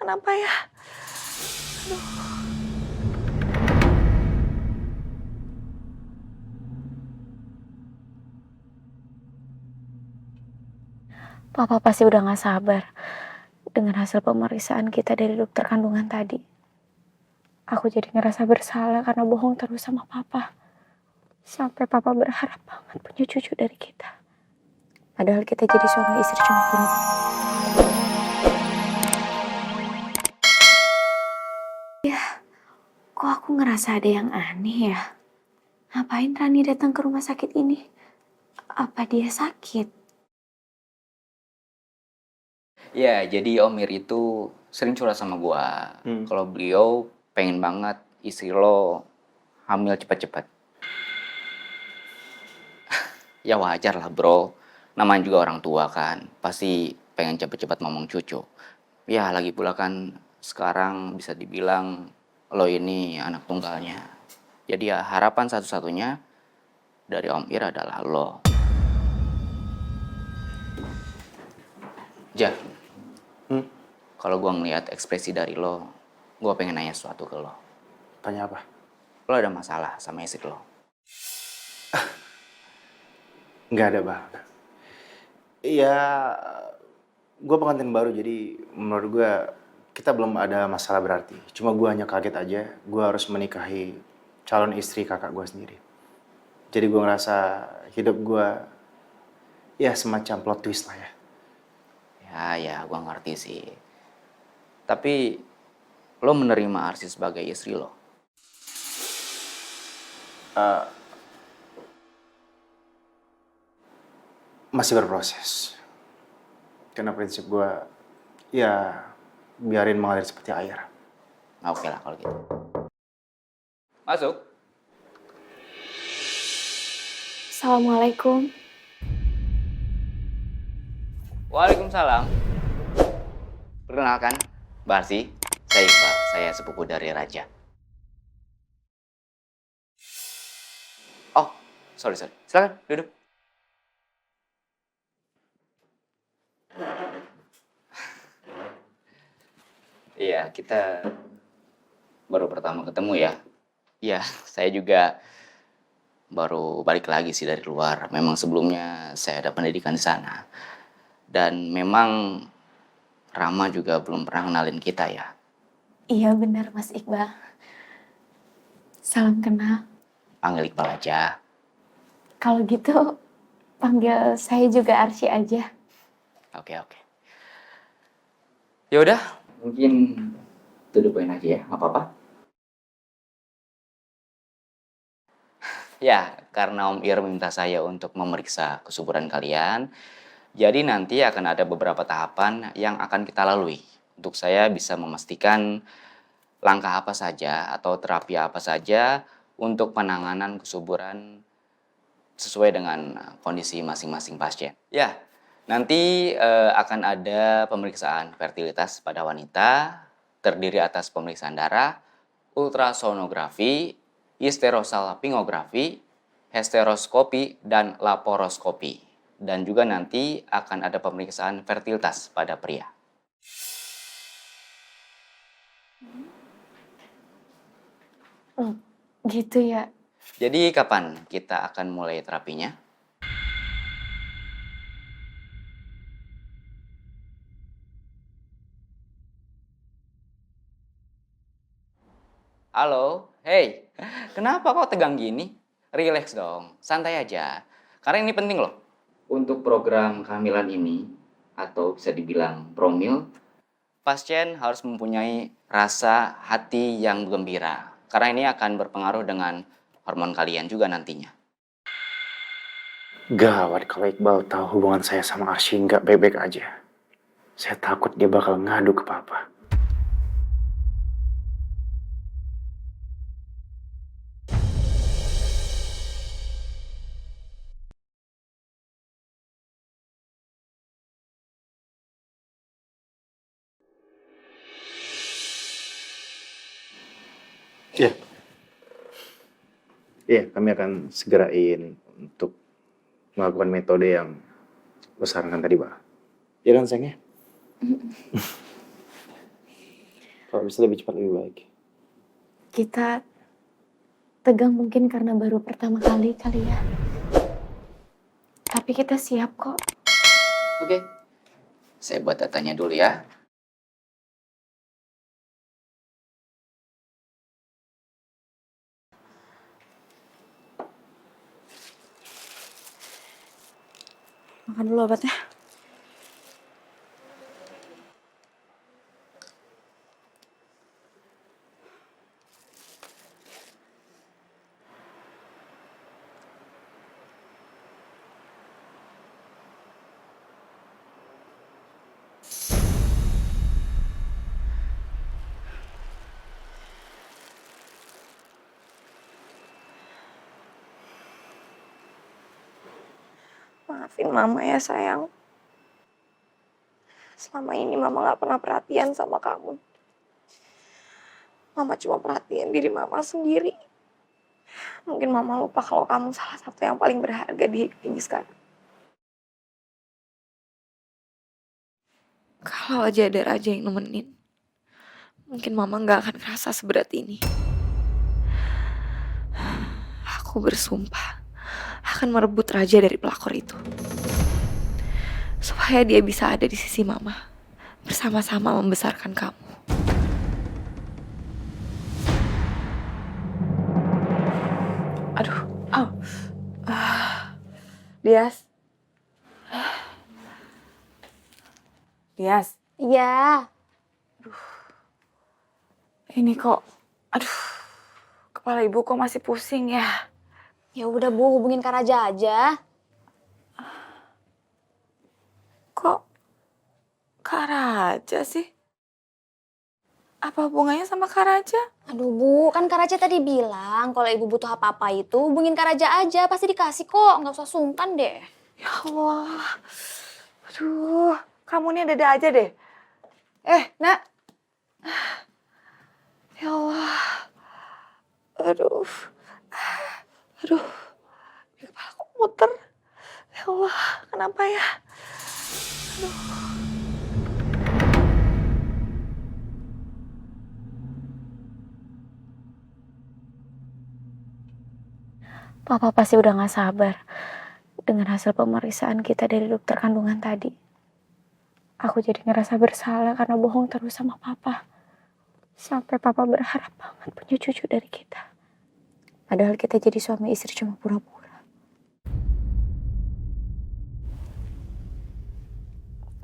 kenapa ya? Papa pasti udah gak sabar dengan hasil pemeriksaan kita dari dokter kandungan tadi. Aku jadi ngerasa bersalah karena bohong terus sama papa. Sampai papa berharap banget punya cucu dari kita. Padahal kita jadi suami istri cemburu. Ya, kok aku ngerasa ada yang aneh ya? Ngapain Rani datang ke rumah sakit ini? Apa dia sakit? Ya, jadi Om Ir itu sering curhat sama gua. Kalau beliau pengen banget istri lo hamil cepat-cepat. Ya wajar lah bro, namanya juga orang tua kan, pasti pengen cepet-cepet ngomong cucu. Ya lagi pula kan sekarang bisa dibilang lo ini anak tunggalnya. Jadi ya harapan satu-satunya dari Om Ir adalah lo. Ja, kalau gua ngeliat ekspresi dari lo, gua pengen nanya sesuatu ke lo. Tanya apa? Lo ada masalah sama istri lo? Nggak ada, Bang. Iya, gue pengantin baru, jadi menurut gue kita belum ada masalah berarti. Cuma gue hanya kaget aja, gue harus menikahi calon istri kakak gue sendiri. Jadi gue ngerasa hidup gue ya semacam plot twist lah ya. Ya, gua ngerti sih. Tapi lo menerima Arsi sebagai istri lo? Masih berproses. Karena prinsip gue ya biarin mengalir seperti air. Oke lah kalau gitu. Masuk. Assalamualaikum. Waalaikumsalam. Perkenalkan, Mbak Arsi. Saya Iqbal, saya sepupu dari Raja. Oh, sorry. Silakan, duduk. Iya, kita baru pertama ketemu ya. Iya, saya juga baru balik lagi sih dari luar. Memang sebelumnya saya ada pendidikan di sana. Dan memang Rama juga belum pernah kenalin kita ya. Iya benar Mas Iqbal. Salam kenal. Panggil Iqbal aja. Kalau gitu panggil saya juga Arsy aja. Oke. Ya udah, mungkin dudukin aja ya, nggak apa-apa. Ya, karena Om Ir minta saya untuk memeriksa kesuburan kalian, jadi nanti akan ada beberapa tahapan yang akan kita lalui. Untuk saya bisa memastikan langkah apa saja atau terapi apa saja untuk penanganan kesuburan sesuai dengan kondisi masing-masing pasien. Ya, nanti akan ada pemeriksaan fertilitas pada wanita, terdiri atas pemeriksaan darah, ultrasonografi, histerosalpingografi, hesteroskopi, dan laporoskopi. Dan juga nanti akan ada pemeriksaan fertilitas pada pria. Oh, gitu ya. Jadi kapan kita akan mulai terapinya? Halo, hey, kenapa kok tegang gini? Relax dong, santai aja. Karena ini penting loh. Untuk program kehamilan ini, atau bisa dibilang promil, pasien harus mempunyai rasa hati yang gembira. Karena ini akan berpengaruh dengan hormon kalian juga nantinya. Gawat kalau Iqbal tahu hubungan saya sama Arsy nggak baik-baik aja. Saya takut dia bakal ngadu ke papa. Iya. Iya, kami akan segerain untuk melakukan metode yang lo sarankan tadi, Pak. Iya kan, sayangnya? Kalau bisa lebih cepat lebih baik. Kita tegang mungkin karena baru pertama kali ya. Tapi kita siap kok. Oke, saya buat datanya dulu ya. Makan dulu obatnya. Maafin mama ya sayang. Selama ini mama gak pernah perhatian sama kamu. Mama cuma perhatian diri mama sendiri. Mungkin mama lupa kalau kamu salah satu yang paling berharga di hidup ini sekarang. Kalau aja ada Raja yang nemenin, mungkin mama gak akan ngerasa seberat ini. Aku bersumpah akan merebut Raja dari pelakor itu. Supaya dia bisa ada di sisi mama, bersama-sama membesarkan kamu. Aduh, Dias. Dias. Iya, Ini kok, kepala ibu kok masih pusing ya? ya udah Bu, hubungin Kak Raja aja. Kok Kak Raja sih? Apa hubungannya sama Kak Raja? Aduh Bu, kan Kak Raja tadi bilang kalau ibu butuh apa-apa itu hubungin Kak Raja aja, pasti dikasih kok, nggak usah sungkan deh. Ya Allah, aduh, kamu nih ada aja deh. Nak. Ya Allah, aduh, ini kepala aku muter. Ya Allah, kenapa ya? Papa pasti udah gak sabar dengan hasil pemeriksaan kita dari dokter kandungan tadi. Aku jadi ngerasa bersalah karena bohong terus sama papa. Sampai papa berharap banget punya cucu dari kita. Padahal kita jadi suami istri cuma pura-pura.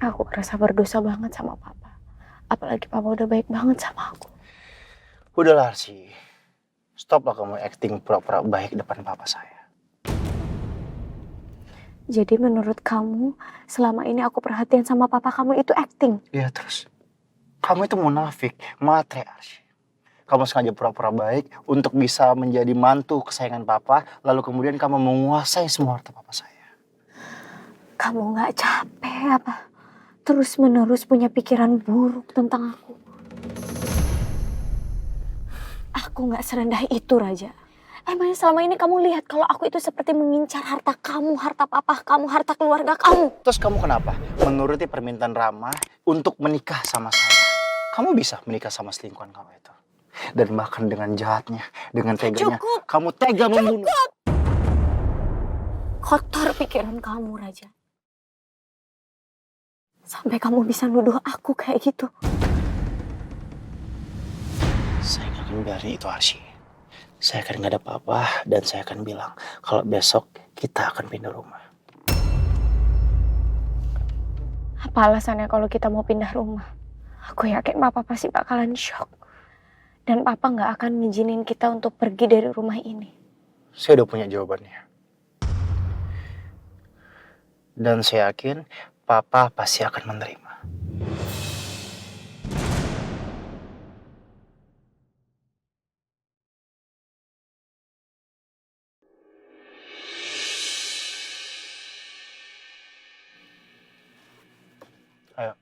Aku ngerasa berdosa banget sama papa. Apalagi papa udah baik banget sama aku. Udahlah Arsy. Stoplah kamu acting pura-pura baik depan papa saya. Jadi menurut kamu, selama ini aku perhatian sama papa kamu itu acting? Iya terus. Kamu itu munafik, matre Arsy. Kamu sengaja pura-pura baik untuk bisa menjadi mantu kesayangan papa, lalu kemudian kamu menguasai semua harta papa saya. Kamu gak capek apa? Terus-menerus punya pikiran buruk tentang aku. Aku gak serendah itu, Raja. Emangnya selama ini kamu lihat kalau aku itu seperti mengincar harta kamu, harta papa kamu, harta keluarga kamu. Terus kamu kenapa menuruti permintaan Rama untuk menikah sama saya? Kamu bisa menikah sama selingkuhan kamu itu. Dan bahkan dengan jahatnya, dengan teganya, Cukup. kamu tega membunuh. Kotor pikiran kamu, Raja. Sampai kamu bisa nuduh aku kayak gitu. Saya nggak akan biarin itu Arsy. Saya akan nggak ada apa-apa dan saya akan bilang kalau besok kita akan pindah rumah. Apa alasannya kalau kita mau pindah rumah? Aku yakin papa pasti bakalan shock. Dan papa gak akan ngizinin kita untuk pergi dari rumah ini. Saya udah punya jawabannya. Dan saya yakin papa pasti akan menerima. Ayo.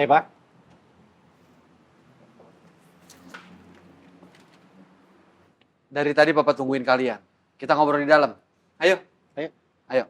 Pak. Dari tadi Papa tungguin kalian. Kita ngobrol di dalam. Ayo. Ayo. Ayo.